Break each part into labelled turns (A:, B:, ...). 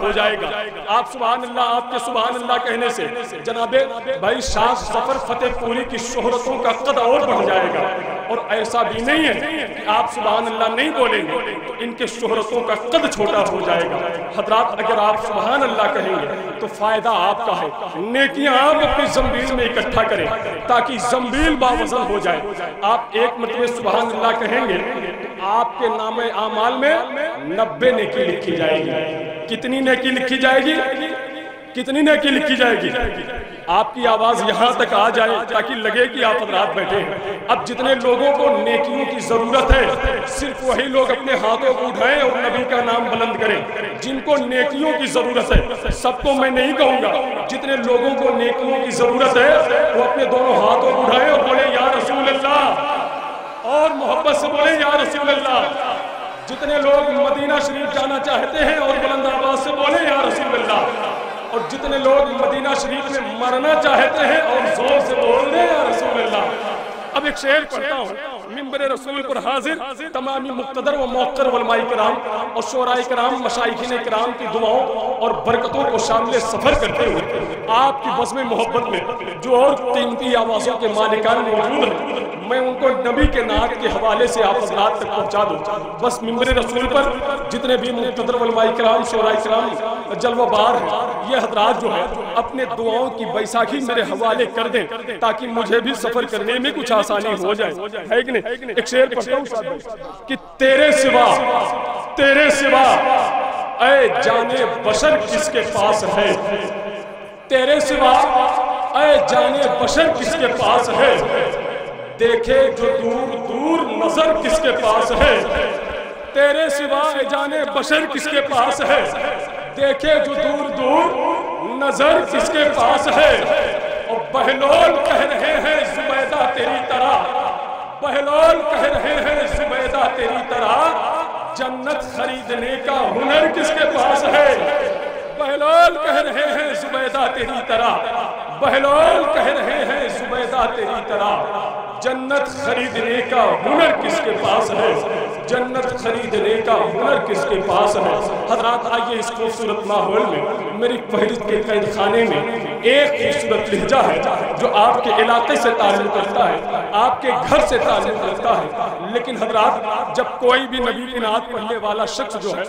A: ہو جائے گا۔ آپ سبحان اللہ، آپ کے سبحان اللہ کہنے سے جناب بھائی شاہ ظفر فتح پوری کی شہرتوں کا قد اور بڑھ جائے گا، اور ایسا بھی نہیں ہے کہ آپ سبحان اللہ نہیں بولیں گے تو ان کے شہرتوں کا قد چھوٹا ہو جائے گا۔ حضرات اگر آپ سبحان اللہ کہیں گے تو فائدہ آپ کا ہے، نیکیاں آپ اپنی زنبیل میں اکٹھا کریں تاکہ زنبیل باوزن ہو جائے۔ آپ ایک مرتبہ سبحان اللہ کہیں گے تو آپ کے نام اعمال میں 90 نیکی لکھی جائے گی۔ کتنی نیکی لکھی جائے گی؟ کتنی نیکی لکھی جائے گی؟ آپ کی آواز یہاں تک آ جائے تاکہ لگے کہ آپ حضرات بیٹھے ہیں۔ اب جتنے لوگوں کو نیکیوں کی ضرورت ہے صرف وہی لوگ اپنے ہاتھوں کو اٹھائیں اور نبی کا نام بلند کریں۔ جن کو نیکیوں کی ضرورت ہے، سب کو میں نہیں کہوں گا، جتنے لوگوں کو نیکیوں کی ضرورت ہے وہ اپنے دونوں ہاتھوں کو اٹھائیں اور بولیں یا رسول اللہ، اور محبت سے بولیں یا رسول اللہ۔ جتنے لوگ مدینہ شریف جانا چاہتے ہیں اور بلند آواز سے بولیں یا رسول اللہ، اور جتنے لوگ مدینہ شریف میں مرنا چاہتے ہیں اور زور سے بول دیں یا رسول اللہ۔ اب ایک شعر پڑھتا ہوں، منبر رسول پر حاضر تمامی مقتدر و موقر علماء کرام اور شعراء کرام مشائخین کرام کی دعاؤں اور برکتوں کو شامل سفر کرتے ہوئے آپ کی بزم محبت میں جو اور قیمتی آوازوں کے مالکان موجود ہیں، میں ان کو نبی کے نعت کے حوالے سے آپ حضرات تک پہنچا دوں۔ بس منبر رسول پر جتنے بھی مقتدر علماء کرام شعراء کرام جلوہ بار ہیں، یہ حضرات جو ہے اپنے دعاؤں کی بیساکھی میرے حوالے کر دیں تاکہ مجھے بھی سفر کرنے میں کچھ آسانی ہو جائے، ہے کہ نہیں؟ ایک شعر پڑھتا ہوں کہ تیرے سوا اے جانے بشر کس کے پاس ہے، تیرے سوا اے جانے بشر کس کے پاس ہے، دیکھے جو دور دور نظر کس کے پاس ہے، تیرے سوا اے جانے بشر کس کے پاس ہے، دیکھے جو دور دور نظر کس کے پاس ہے۔ اور بہلول کہہ رہے ہیں زبیدہ تیری طرح، بہلول کہہ رہے ہیں زبیدہ تیری طرح، جنت خریدنے کا ہنر کس کے پاس ہے، بہلول کہہ رہے ہیں زبیدہ تیری طرح، بہلول کہہ رہے ہیں زبیدہ تیری طرح، جنت خریدنے کا ہنر کس کے پاس ہے، جنت خریدنے کا ہنر کس کے پاس ہے۔ حضرات آئیے اس خوبصورت ماحول میں میری فہرست کے قید خانے میں ایک خوبصورت لہجہ ہے جو آپ کے علاقے سے تعلق رکھتا ہے، آپ کے گھر سے تعلق رکھتا ہے، لیکن حضرات جب کوئی بھی نبی کی نعت پڑھنے والا شخص جو ہے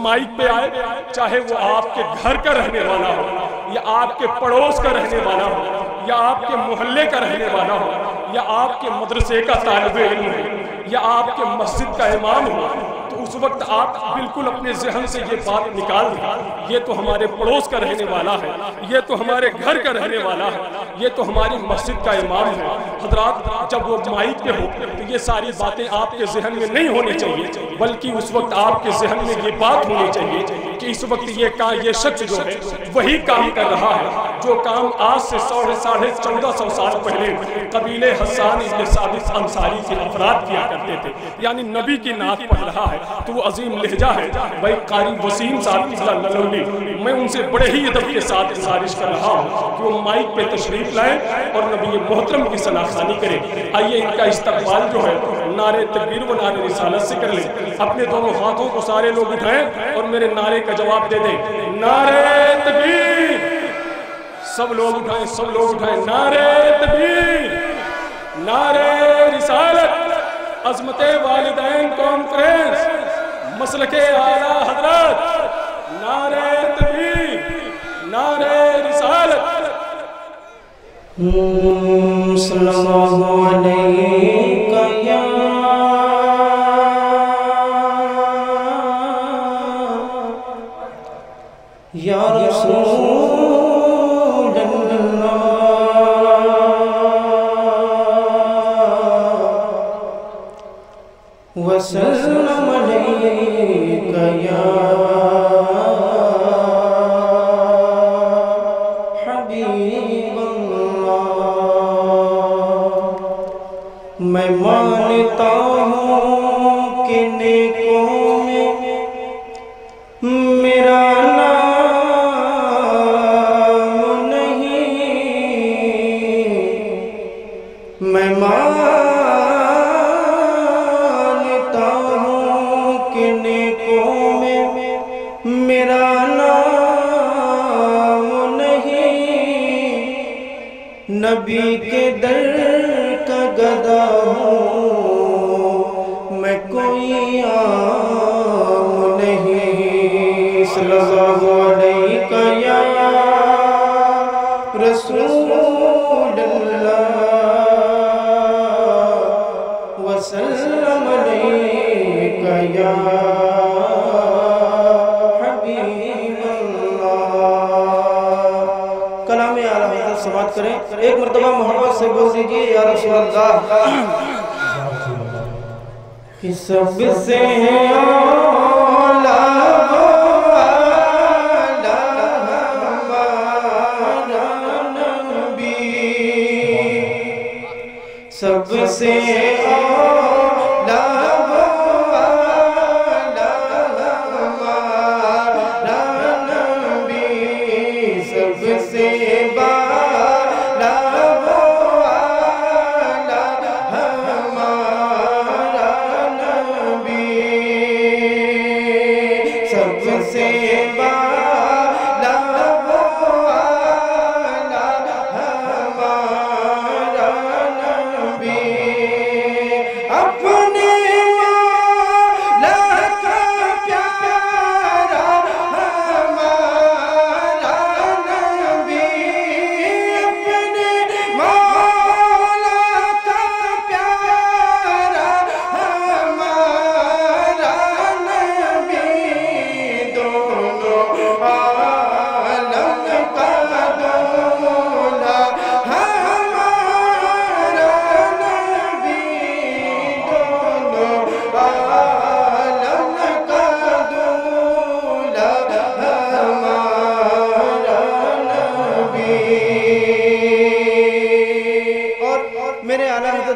A: مائک پہ آئے، چاہے وہ آپ کے گھر کا رہنے والا ہو یا آپ کے پڑوس کا رہنے والا ہو یا آپ کے محلے کا رہنے والا ہو یا آپ کے مدرسے کا طالب علم ہو یا آپ کے مسجد کا امام ہو، تو اس وقت آپ بالکل اپنے ذہن سے یہ بات نکال دیں، یہ تو ہمارے پڑوس کا رہنے والا ہے، یہ تو ہمارے گھر کا رہنے والا ہے، یہ تو ہماری مسجد کا امام ہے۔ حضرات جب وہ مائک پہ ہو تو یہ ساری باتیں آپ کے ذہن میں نہیں ہونی چاہیے، بلکہ اس وقت آپ کے ذہن میں یہ بات ہونی چاہیے کہ اس وقت یہ شخص جو ہے وہی کام کر رہا ہے جو کام آج سے 1450 سال پہلے قبیلے حسان ابن ثابت انصاری کے افراد کیا کرتے تھے، یعنی نبی کی نعت پڑھ رہا ہے تو وہ عظیم لہجہ ہے۔ بھائی قاری وسیم صاحب قبلہ نلولی، میں ان سے بڑے ہی ادب کے ساتھ گزارش کر رہا ہوں کہ وہ مائک پہ تشریف لائیں اور نبی محترم کی ثنا خوانی کریں۔ آئیے ان کا استقبال جو ہے نعرے تکبیر و نعرے رسالت سے کر لیں، اپنے دونوں ہاتھوں کو سارے لوگ اٹھائیں اور میرے نعرے کا جواب دے دیں، نعرے تکبیر، سب لوگ اٹھائیں، سب لوگ اٹھائیں، نعرے تکبیر، نعرے رسالت، عظمت والدین کانفرنس، مسلک اعلیٰ حضرات، نعرے تکبیر، نعرے رسالت۔
B: صلی اللہ علیہ یا رسول اللہ وسلم علیک یا حبیب اللہ۔ میں مانتا ہوں کہ نیکوں میں میرا میں مانتا ہوں کہ نیکوں میں میرا نام نہیں، نبی کے در کا گدا ہوں، میں کوئی عام نہیں۔ صلی اللہ علیہ یا رسول اللہ وسلم علیک یا حبیب اللہ۔ کلام اعلیٰ حضرت سماعت کریں، ایک مرتبہ محبت سے بول دیجئے یا رسول اللہ۔ کہ سب سے اعلیٰ سب سے اعلیٰ ہمارا نبی، سب سے بالا ہمارا نبی، سب سے بالا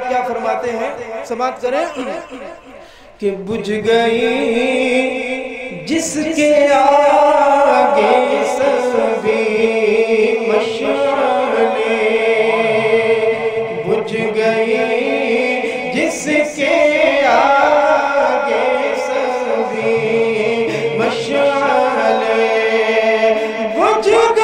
B: کیا فرماتے ہیں، سماعت کریں۔ کہ بجھ گئی جس کے آگے سبھی مشعلیں، بجھ گئی جس کے آگے سبھی مشعلیں، بجھ گئی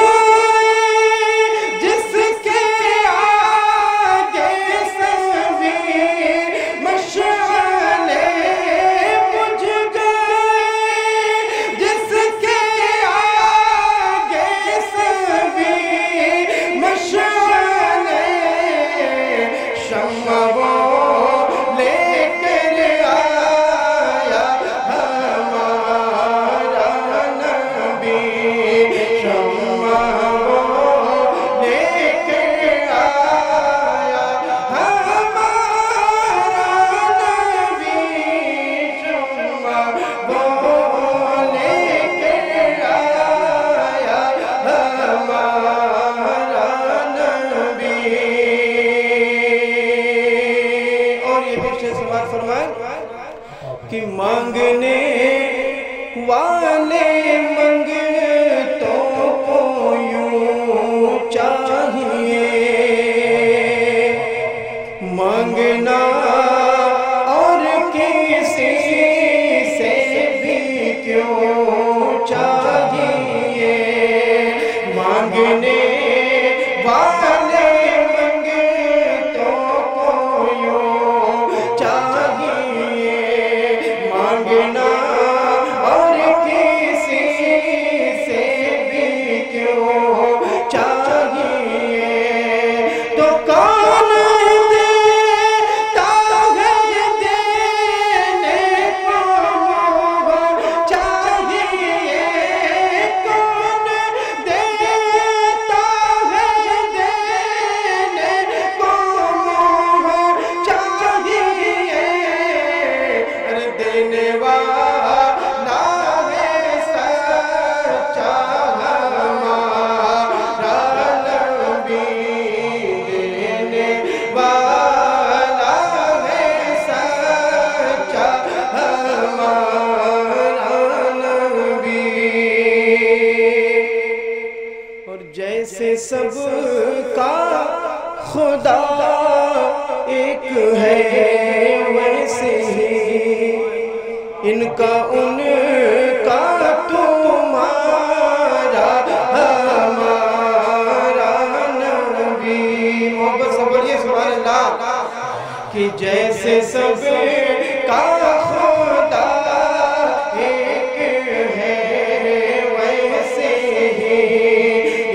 B: کہ مانگنے والے منگتوں کو یوں چاہیے، مانگنا اور کسی سے بھی کیوں چاہیے، مانگنے والے منگتوں کو یوں چاہیے، مانگنا اور کسی سے بھی کیوں چاہیے، تو کون دیتا کہ جیسے سب کا خدا ایک ہے ویسے ہی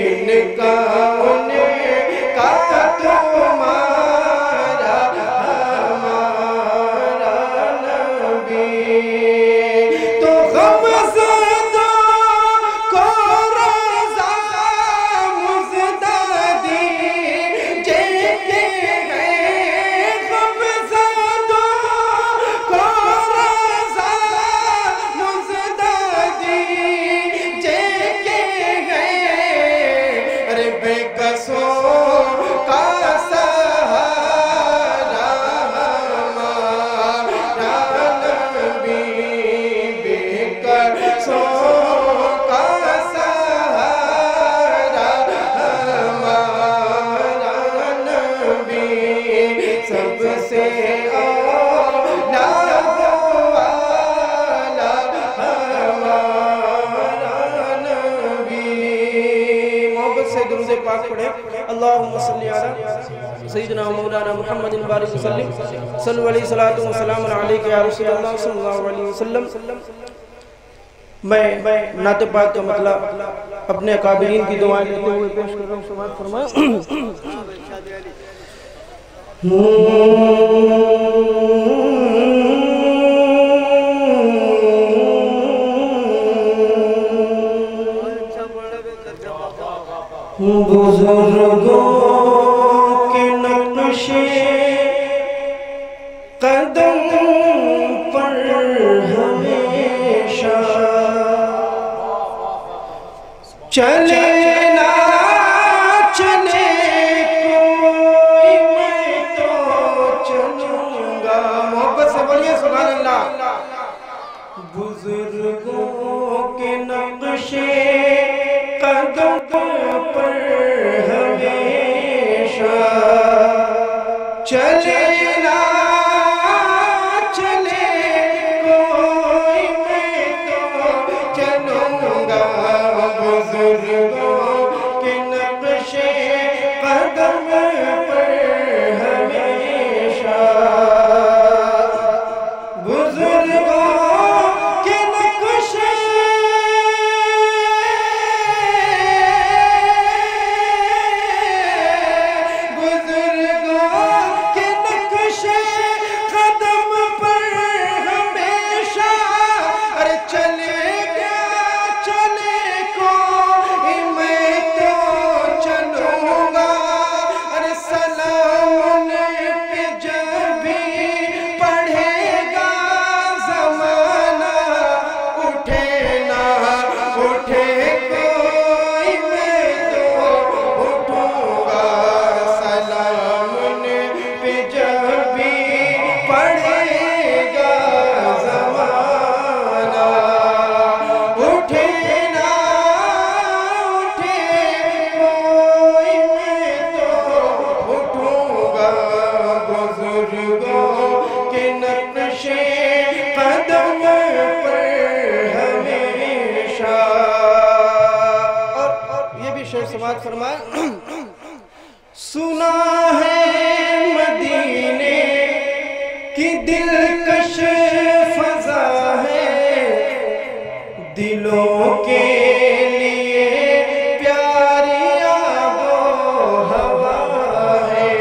B: ان کا تمہارا ہمارا نبی تو غم زدہ کو رضا مزدادی جیکے ہیں غم زدہ کو رضا مزدادی جیکے ہیں ارے بے قصوں اللہم صلی علی سیدنا مولانا محمد بارک وسلم صلی علیہ الصلوۃ والسلام علیک یا رسول اللہ صلی اللہ علیہ وسلم۔ میں نعت پاک کا مطلب اپنے اکابرین کی دعائیں لیتے ہوئے پیش کر رہا ہوں، سماعت فرمائیں۔ بزرگوں کے نقش قدم پر ہمیشہ چلے نہ چلے کوئی میں تو چلوں گا، محبت سے بولیے سبحان اللہ۔ بزرگوں کے نقش قدم پر ہمیشہ چلے نہ چلے کوئی میں تو چلوں گا، بزرگوں کے نقش قدم پر ہمیشہ بزرگوں کے نقش سماعت فرمائے۔ سنا ہے مدینے کی دلکش فضا ہے، دلوں کے لیے پیاری آب و ہوا ہے۔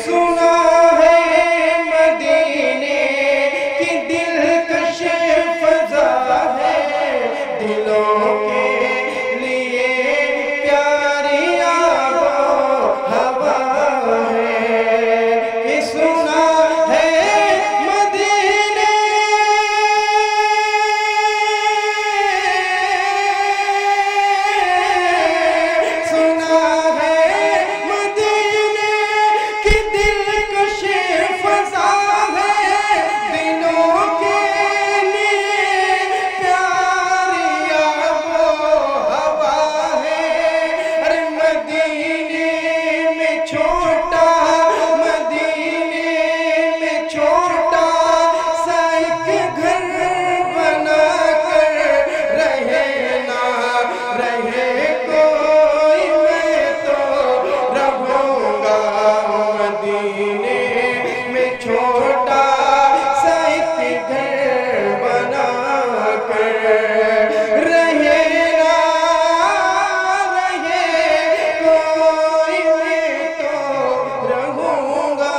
B: سنا ہے مدینے کی دلکش فضا ہے، دلوں کے چھوٹا سا ایک گھر بنا کر رہے نہ رہے کوئی میں تو رہوں گا.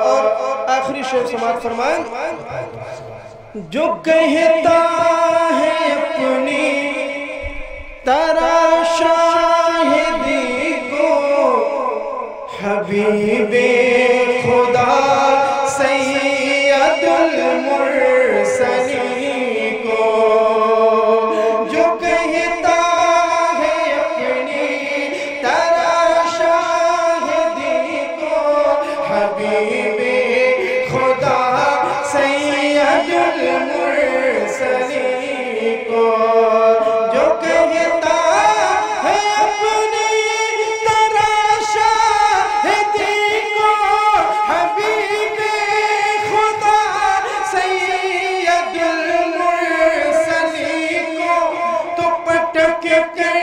B: اور آخری شعر سماعت فرمائیں. جو کہتا ہے اپنی طرح شاہدی کو حبیب خدا سید المرسلین کو. جو کہتا ہے اپنی طرح شاہدی کو حبیب خدا سید المرسلین کو. جو کہتا ہے اپنی طرح شاہدی کو حبیب خدا سید المرسلین کو. تو پٹک کر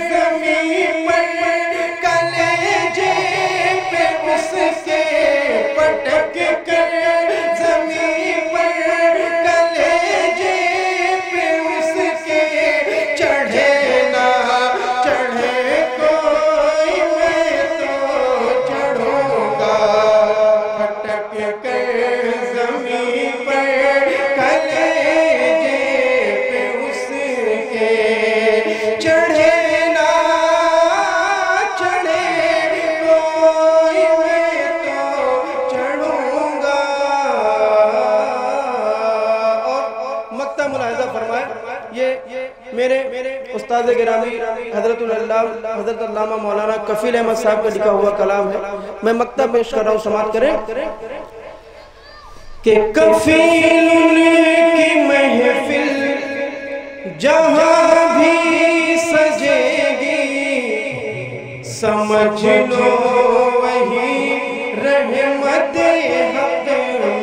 B: زمین پر کلیجے پہ اس کے پٹک کر زمین پر کلیجے پہ اس کے چڑھے نہ چڑھے کوئی میں تو چڑھوں گا. پٹک کر زمین پر کلیجے پہ اس کے چڑھے نہ چڑھے کوئی میں تو چڑھوں گا. اور مقطع ملاحظہ فرمائے. یہ میرے استاد گرامی حضرت علامہ مولانا کفیل احمد صاحب کا لکھا ہوا کلام ہے. میں مقطع پیش کر رہا ہوں, سماعت کریں. کہ کفیل کی محفل جہاں بھی سجے گی سمجھ لو وہی رحمت حق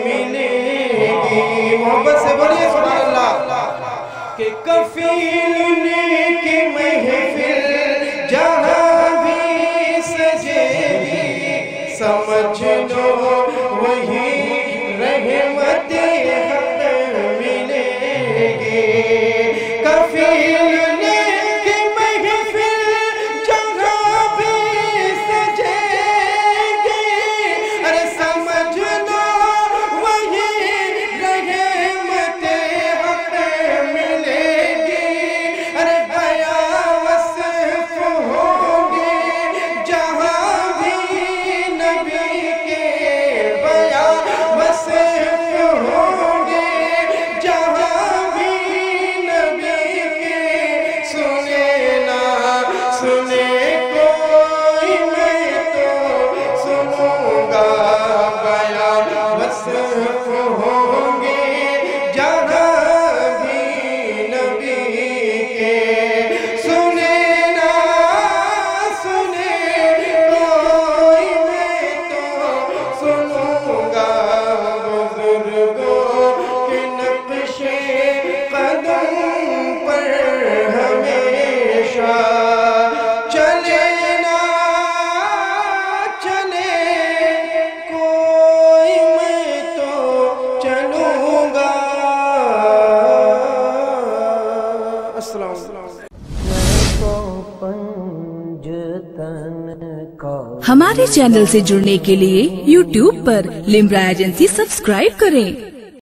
B: ملے گی. محبت سے بولیے سبحان اللہ. کہ کفیل کی محفل جہاں بھی سجے گی سمجھ لو وہی رحمت حق ملے گی. کفیل کی محفل جہاں بھی سجے گی ارے سمجھ لو وہی رحمت حق ملے گی. ارے بیا وصف ہوں گے جہاں بھی نبی کے بیا وصف ہوں گے جہاں بھی نبی کے. سنے نہ سنے کوئی میں تو سنوں گا. بیا وصف ہوں گے جہاں بھی نبی کے. سنے نہ سنے کوئی میں تو سنوں گا. بزرگوں کے نقش قدم پر ہمیشہ چلے نہ چلے کوئی میں تو چلوں گا. السلام علیکم.
C: ہمارے چینل سے جڑنے کے لیے YouTube پر لمرا ایجنسی سبسکرائب کریں.